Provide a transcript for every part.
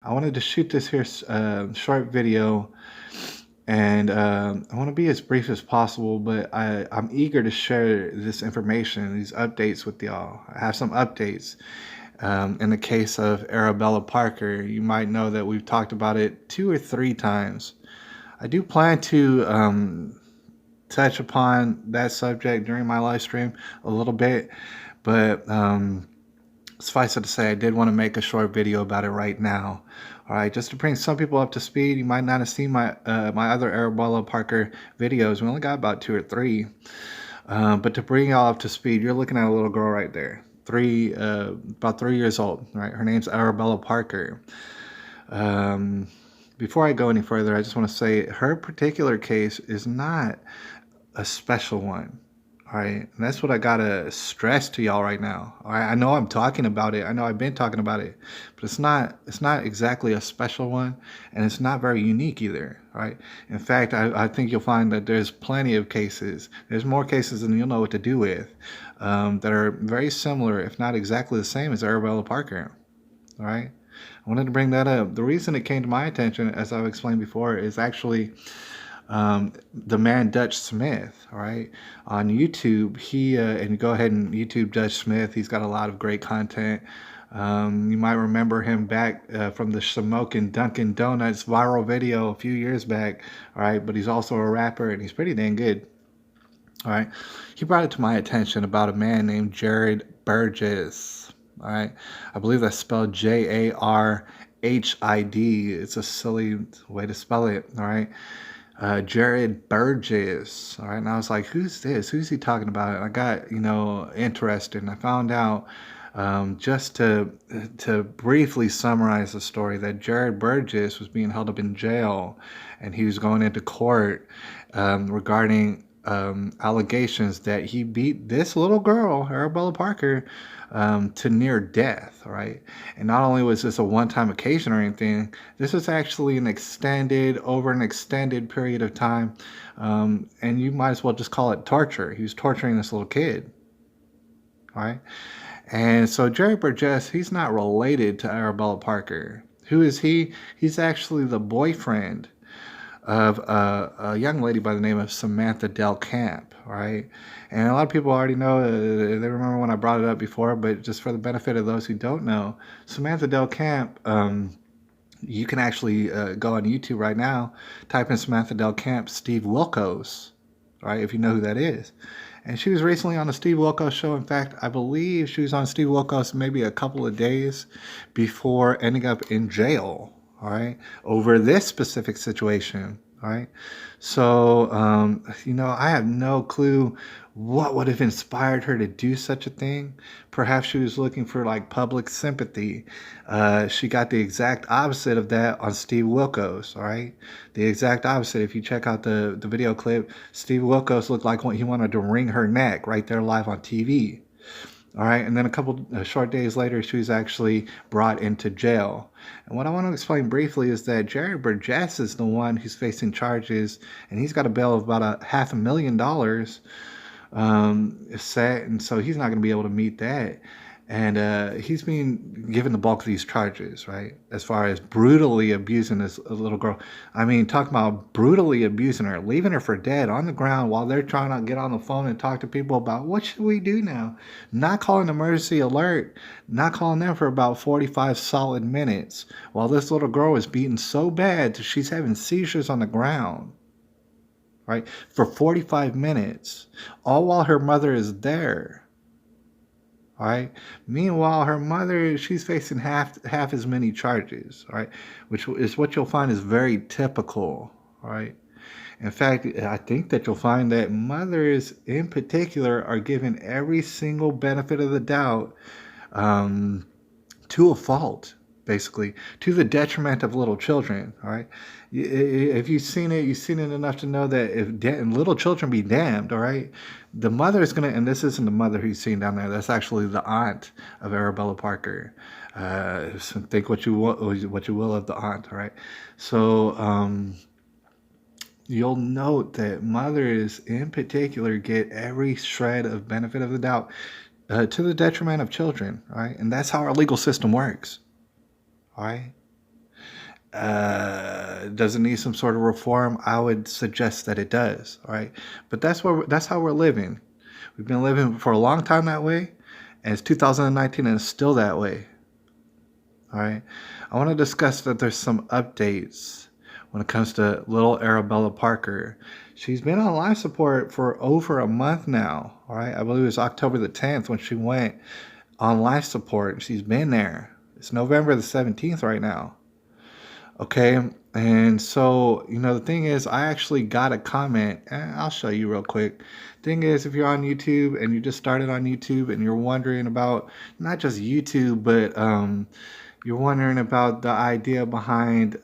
I wanted to shoot this here short video, and I want to be as brief as possible, but I'm eager to share this information, these updates with y'all. I have some updates. In the case of Arabella Parker, you might know that we've talked about it 2 or 3 times. I do plan to touch upon that subject during my live stream a little bit, but suffice it to say, I did want to make a short video about it right now. All right, just to bring some people up to speed. You might not have seen my other Arabella Parker videos. We only got about 2 or 3, but to bring y'all up to speed, you're looking at a little girl right there, about 3 years old. Right, her name's Arabella Parker. Before I go any further, I just want to say her particular case is not a special one. All right, and that's what I gotta stress to y'all right now. All right, I know I'm talking about it. I know I've been talking about it, but it's not exactly a special one, and it's not very unique either. All right. In fact, I think you'll find that there's plenty of cases. There's more cases than you'll know what to do with, that are very similar, if not exactly the same as Arabella Parker. All right. I wanted to bring that up. The reason it came to my attention, as I've explained before, is actually the man Dutch Smith. All right, on YouTube, and go ahead and YouTube Dutch Smith. He's got a lot of great content. You might remember him back from the Smokin' Dunkin' Donuts viral video a few years back. All right, but he's also a rapper, and he's pretty dang good. All right, he brought it to my attention about a man named Jared Burgess. All right, I believe that's spelled Jarhid. It's a silly way to spell it. All right. Jared Burgess. All right. And I was like, who's this? Who's he talking about? And I got, interested, and I found out, just to briefly summarize the story, that Jared Burgess was being held up in jail, and he was going into court regarding allegations that he beat this little girl, Arabella Parker, to near death, right? And not only was this a one-time occasion or anything, this was actually over an extended period of time, and you might as well just call it torture. He was torturing this little kid, right? And so Jerry Burgess, he's not related to Arabella Parker. Who is he? He's actually the boyfriend of a young lady by the name of Samantha Del Camp, right? And a lot of people already know, they remember when I brought it up before, but just for the benefit of those who don't know, Samantha Del Camp, you can actually go on YouTube right now, type in Samantha Del Camp, Steve Wilkos, right, if you know who that is. And she was recently on the Steve Wilkos show. In fact, I believe she was on Steve Wilkos maybe a couple of days before ending up in jail, all right, over this specific situation, all right? So, I have no clue what would have inspired her to do such a thing. Perhaps she was looking for like public sympathy. She got the exact opposite of that on Steve Wilkos, all right? The exact opposite. If you check out the video clip, Steve Wilkos looked like he wanted to wring her neck right there live on TV. All right, and then a couple short days later, she was actually brought into jail. And what I want to explain briefly is that Jared Burgess is the one who's facing charges, and he's got a bail of about $500,000 set, and so he's not going to be able to meet that. And he's being given the bulk of these charges, right? As far as brutally abusing this little girl. I mean, talking about brutally abusing her, leaving her for dead on the ground while they're trying to get on the phone and talk to people about what should we do now? Not calling emergency alert, not calling them for about 45 solid minutes while this little girl is beaten so bad that she's having seizures on the ground, right? For 45 minutes, all while her mother is there. All right. Meanwhile, her mother, she's facing half as many charges, all right, which is what you'll find is very typical, all right. In fact, I think that you'll find that mothers in particular are given every single benefit of the doubt, to a fault, basically, to the detriment of little children, all right. If you've seen it enough to know that if little children be damned, all right, the mother is going to, and this isn't the mother who's seen down there, that's actually the aunt of Arabella Parker. So think what you will of the aunt, all right. So you'll note that mothers in particular get every shred of benefit of the doubt, to the detriment of children, all right. And that's how our legal system works, all right. Does it need some sort of reform? I would suggest that it does. All right, but that's how we're living. We've been living for a long time that way, and it's 2019 and it's still that way. All right, I want to discuss that there's some updates when it comes to little Arabella Parker. She's been on life support for over a month now. All right, I believe it was October the 10th when she went on life support. She's been there. It's November the 17th right now. Okay. And so, the thing is, I actually got a comment, and I'll show you real quick. Thing is, if you're on YouTube and you just started on YouTube and you're wondering about not just YouTube, but you're wondering about the idea behind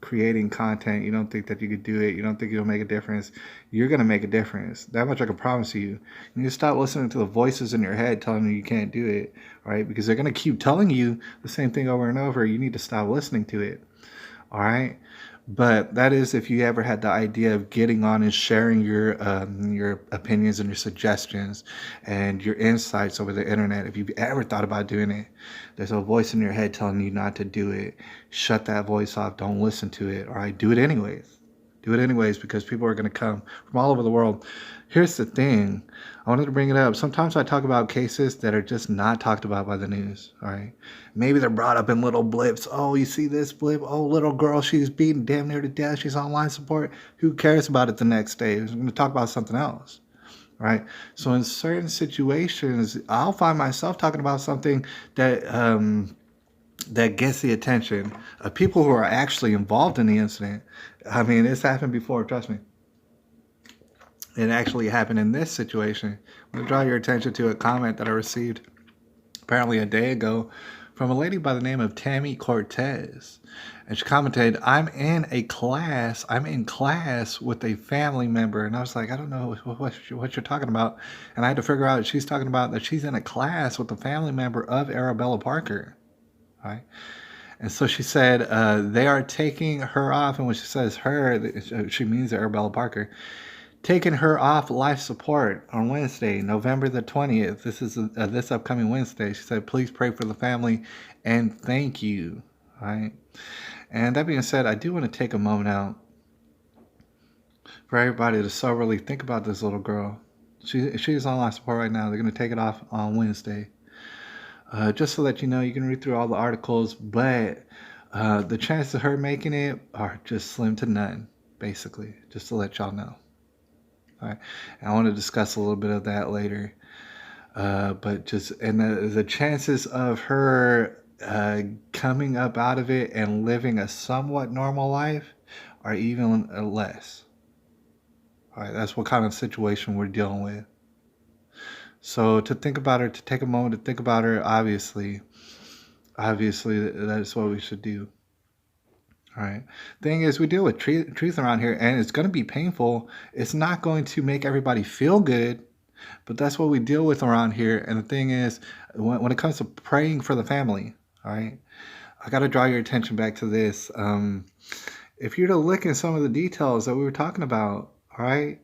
creating content, you don't think that you could do it, you don't think it'll make a difference, you're going to make a difference. That much I can promise you. You need to stop listening to the voices in your head telling you you can't do it, right? Because they're going to keep telling you the same thing over and over. You need to stop listening to it. All right. But that is if you ever had the idea of getting on and sharing your opinions and your suggestions and your insights over the internet. If you've ever thought about doing it, there's a voice in your head telling you not to do it. Shut that voice off. Don't listen to it. All right. Do it anyways. Do it anyways because people are going to come from all over the world. Here's the thing. I wanted to bring it up. Sometimes I talk about cases that are just not talked about by the news. All right. Maybe they're brought up in little blips. Oh, you see this blip? Oh, little girl, she's beaten damn near to death. She's on life support. Who cares about it the next day? I'm going to talk about something else. Right. So in certain situations, I'll find myself talking about something that gets the attention of people who are actually involved in the incident. I mean, it's happened before, trust me. It actually happened in this situation. I'm going to draw your attention to a comment that I received apparently a day ago from a lady by the name of Tammy Cortez. And she commented, I'm in class with a family member. And I was like, I don't know what you're talking about. And I had to figure out she's talking about that she's in a class with a family member of Arabella Parker. All right. And so she said they are taking her off. And when she says her, she means Arabella Parker. Taking her off life support on Wednesday, November the 20th. This is this upcoming Wednesday. She said, please pray for the family and thank you. All right. And that being said, I do want to take a moment out for everybody to soberly think about this little girl. She's on life support right now. They're going to take it off on Wednesday. Just so that you know, you can read through all the articles, but the chances of her making it are just slim to none, basically, just to let y'all know. All right. And I want to discuss a little bit of that later. But the chances of her coming up out of it and living a somewhat normal life are even less. All right. That's what kind of situation we're dealing with. So to think about her, to take a moment to think about her, obviously, that's what we should do. All right. Thing is, we deal with truth around here, and it's going to be painful. It's not going to make everybody feel good, but that's what we deal with around here. And the thing is, when it comes to praying for the family, all right, I got to draw your attention back to this. If you're to look at some of the details that we were talking about, all right,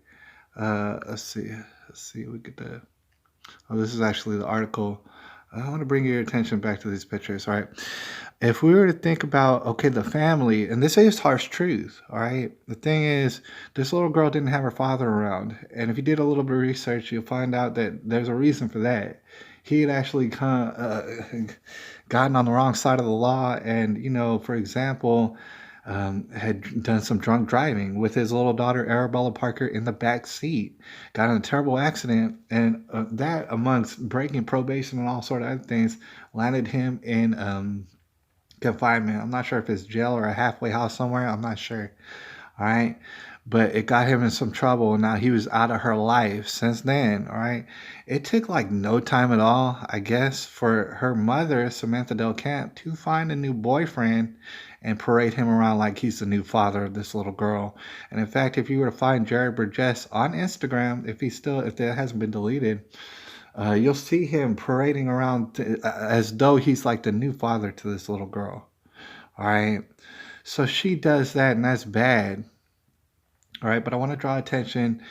let's see. We get the. Oh, this is actually the article. I want to bring your attention back to these pictures, all right? If we were to think about, okay, the family, and this is harsh truth, all right? The thing is, this little girl didn't have her father around. And if you did a little bit of research, you'll find out that there's a reason for that. He had actually gotten on the wrong side of the law and, for example, had done some drunk driving with his little daughter Arabella Parker in the back seat. Got in a terrible accident, and that, amongst breaking probation and all sort of other things, landed him in confinement. I'm not sure if it's jail or a halfway house somewhere. I'm not sure. All right. But it got him in some trouble, and now he was out of her life since then. All right. It took like no time at all, I guess, for her mother, Samantha Del Camp, to find a new boyfriend and parade him around like he's the new father of this little girl. And in fact, if you were to find Jared Burgess on Instagram, if that hasn't been deleted, you'll see him parading around as though he's like the new father to this little girl. All right. So she does that, and that's bad. All right. But I want to draw attention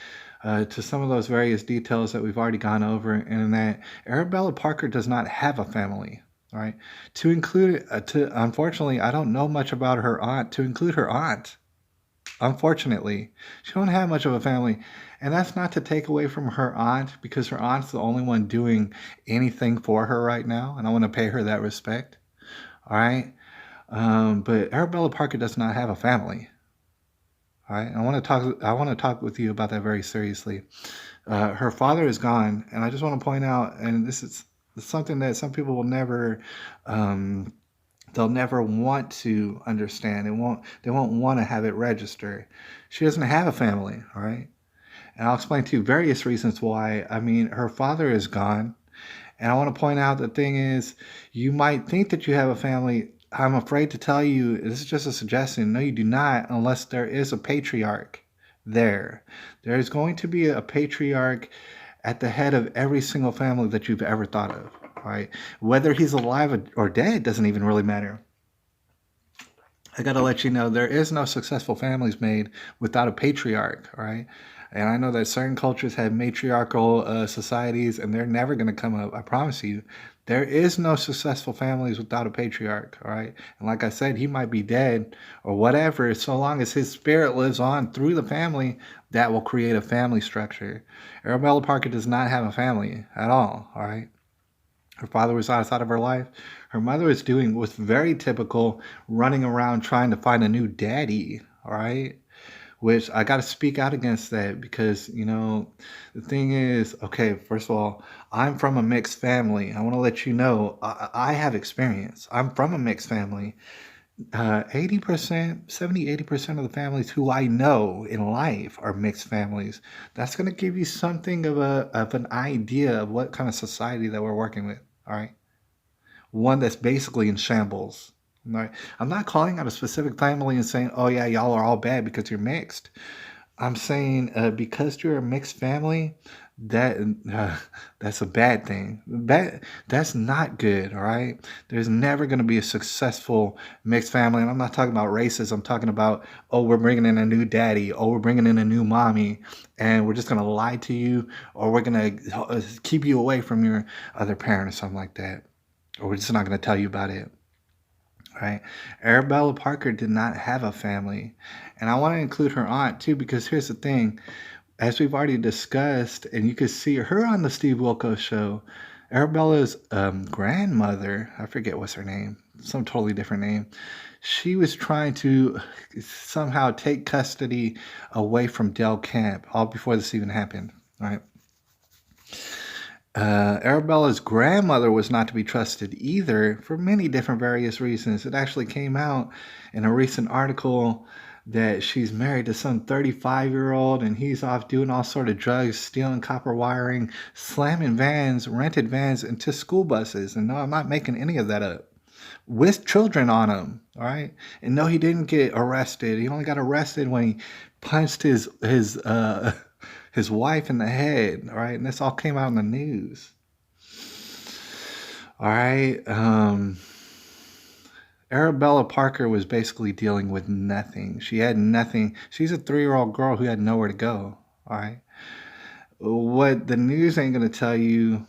to some of those various details that we've already gone over, and that Arabella Parker does not have a family. All right. To include, unfortunately, I don't know much about her aunt. To include her aunt, unfortunately, she don't have much of a family. And that's not to take away from her aunt because her aunt's the only one doing anything for her right now. And I want to pay her that respect. All right. But Arabella Parker does not have a family. All right. I want to talk with you about that very seriously. Her father is gone, and I just want to point out, and this is something that some people will never, um, they'll never want to understand. They won't want to have it register. She doesn't have a family, all right? And I'll explain to you various reasons why. I mean, her father is gone, and I want to point out the thing is, you might think that you have a family. I'm afraid to tell you, this is just a suggestion. No, you do not, unless there is a patriarch there. There is going to be a patriarch at the head of every single family that you've ever thought of, right? Whether he's alive or dead doesn't even really matter. I got to let you know there is no successful families made without a patriarch, all right? And I know that certain cultures have matriarchal societies and they're never going to come up. I promise you. There is no successful families without a patriarch, all right? And like I said, he might be dead or whatever. So long as his spirit lives on through the family, that will create a family structure. Arabella Parker does not have a family at all right? Her father was outside of her life. Her mother was doing what's very typical, running around trying to find a new daddy, all right? Which I got to speak out against that because, the thing is, okay, first of all, I'm from a mixed family. I want to let you know I have experience. I'm from a mixed family. 80%, 70, 80% of the families who I know in life are mixed families. That's going to give you something of an idea of what kind of society that we're working with. All right. One that's basically in shambles. All right. I'm not calling out a specific family and saying, oh, yeah, y'all are all bad because you're mixed. I'm saying because you're a mixed family, that uh, that's a bad thing. That's not good. All right. There's never going to be a successful mixed family, and I'm not talking about races. I'm talking about, oh, we're bringing in a new daddy, oh, we're bringing in a new mommy, and we're just going to lie to you, or we're going to keep you away from your other parent or something like that, or we're just not going to tell you about it. Right. Arabella Parker did not have a family. And I want to include her aunt too, because here's the thing. As we've already discussed, and you could see her on the Steve Wilkos show, Arabella's grandmother, I forget what's her name, some totally different name, she was trying to somehow take custody away from Del Camp, all before this even happened. Right. Arabella's grandmother was not to be trusted either for many different various reasons. It actually came out in a recent article that she's married to some 35-year-old and he's off doing all sort of drugs, stealing copper wiring, slamming vans, rented vans into school buses. And no, I'm not making any of that up. With children on him, all right? And no, he didn't get arrested. He only got arrested when he punched his wife in the head, all right? And this all came out in the news. All right. Arabella Parker was basically dealing with nothing. She had nothing. She's a 3-year-old girl who had nowhere to go. All right. What the news ain't going to tell you,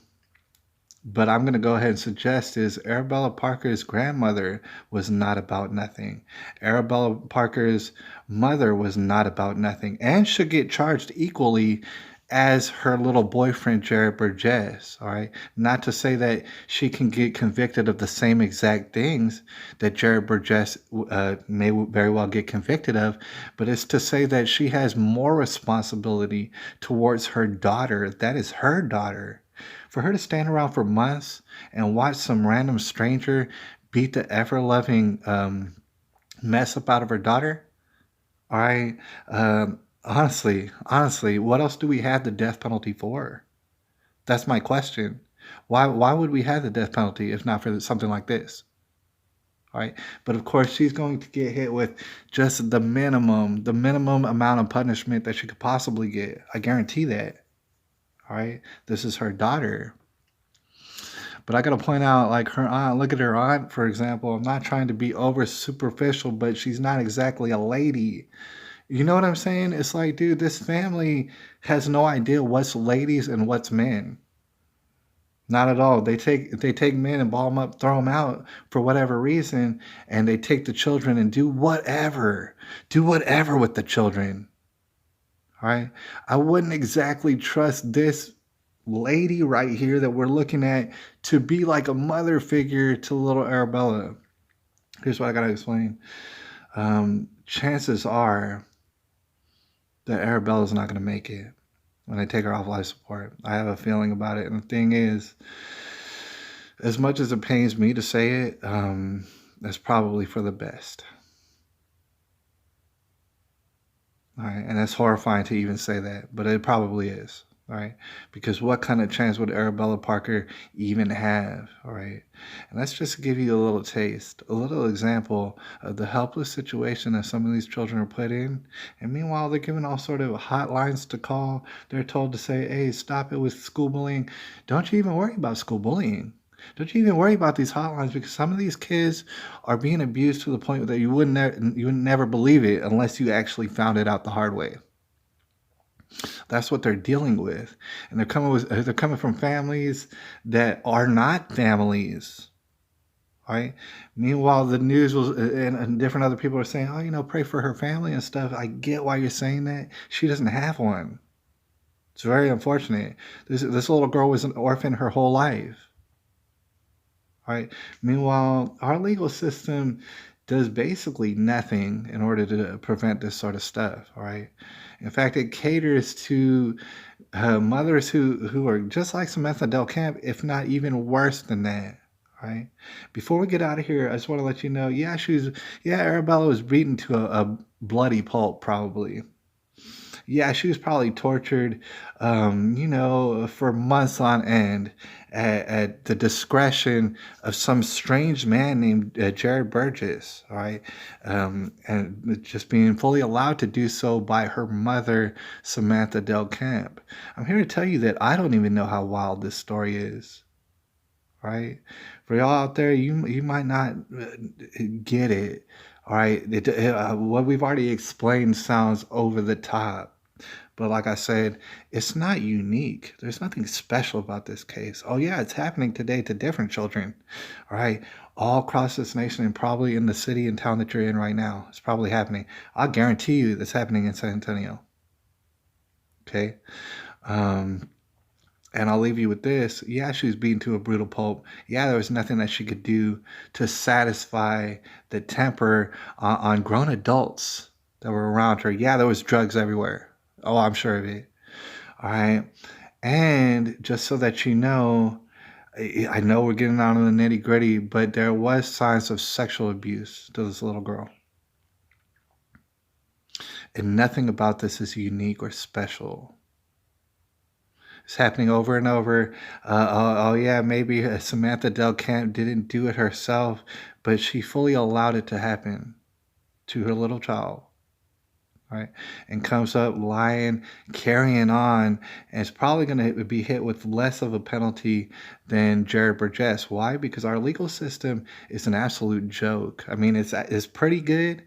but I'm going to go ahead and suggest is Arabella Parker's grandmother was not about nothing. Arabella Parker's mother was not about nothing and should get charged equally as her little boyfriend, Jared Burgess. All right. Not to say that she can get convicted of the same exact things that Jared Burgess may very well get convicted of, but it's to say that she has more responsibility towards her daughter. That is her daughter. For her to stand around for months and watch some random stranger beat the ever-loving mess up out of her daughter, all right. Honestly, what else do we have the death penalty for? That's my question. Why would we have the death penalty if not for something like this? All right. But of course, she's going to get hit with just the minimum amount of punishment that she could possibly get. I guarantee that. All right. This is her daughter. But I got to point out, like her aunt, look at her aunt, for example. I'm not trying to be over superficial, but she's not exactly a lady. You know what I'm saying? It's like, dude, this family has no idea what's ladies and what's men. Not at all. They take men and ball them up, throw them out for whatever reason, and they take the children and do whatever with the children. All right. I wouldn't exactly trust this lady right here that we're looking at to be like a mother figure to little Arabella. Here's what I gotta explain. Chances are that Arabella's not gonna make it when they take her off life support. I have a feeling about it. And the thing is, as much as it pains me to say it, that's probably for the best. All right, and that's horrifying to even say that, but it probably is. All right, because what kind of chance would Arabella Parker even have? All right, and that's just to give you a little taste, a little example of the helpless situation that some of these children are put in. And meanwhile, they're given all sort of hotlines to call. They're told to say, "Hey, stop it with school bullying." Don't you even worry about school bullying. Don't you even worry about these hotlines, because some of these kids are being abused to the point that you would never believe it unless you actually found it out the hard way. That's what they're dealing with, and they're coming from families that are not families, right? Meanwhile, the news was and different other people are saying, "Oh, pray for her family and stuff." I get why you're saying that. She doesn't have one. It's very unfortunate. This little girl was an orphan her whole life. Right. Meanwhile, our legal system does basically nothing in order to prevent this sort of stuff. All right. In fact, it caters to mothers who are just like Samantha Del Camp, if not even worse than that. Right. Before we get out of here, I just want to let you know, Arabella was beaten to a bloody pulp, probably. Yeah, she was probably tortured, for months on end at the discretion of some strange man named Jared Burgess, all right? And just being fully allowed to do so by her mother, Samantha Del Camp. I'm here to tell you that I don't even know how wild this story is, right? For y'all out there, you might not get it, all right? What we've already explained sounds over the top. But like I said, it's not unique. There's nothing special about this case. Oh, yeah, it's happening today to different children, all right? All across this nation and probably in the city and town that you're in right now. It's probably happening. I'll guarantee you that's happening in San Antonio, okay? Um, and I'll leave you with this. Yeah, she was beaten to a brutal pulp. Yeah, there was nothing that she could do to satisfy the temper on grown adults that were around her. Yeah, there was drugs everywhere. Oh, I'm sure of it. All right. And just so that you know, I know we're getting out of the nitty gritty, but there was signs of sexual abuse to this little girl. And nothing about this is unique or special. It's happening over and over. Oh, yeah, maybe Samantha Del Camp didn't do it herself, but she fully allowed it to happen to her little child. Right, and comes up lying, carrying on, and it's probably going to be hit with less of a penalty than Jared Burgess. Why? Because our legal system is an absolute joke. I mean, it's pretty good,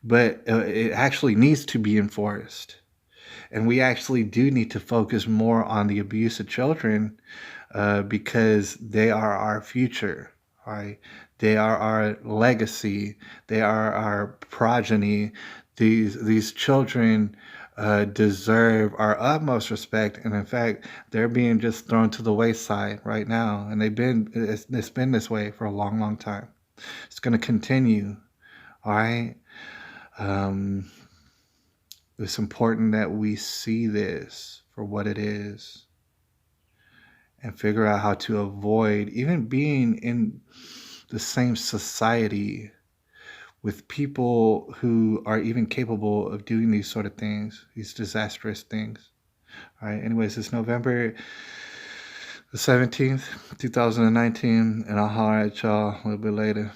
but it actually needs to be enforced. And we actually do need to focus more on the abuse of children because they are our future, right? They are our legacy. They are our progeny. These children deserve our utmost respect, and in fact, they're being just thrown to the wayside right now. And it's been this way for a long, long time. It's going to continue. All right. It's important that we see this for what it is and figure out how to avoid even being in the same society with people who are even capable of doing these sort of things, these disastrous things. All right. Anyways, it's November the 17th, 2019, and I'll holler at y'all a little bit later.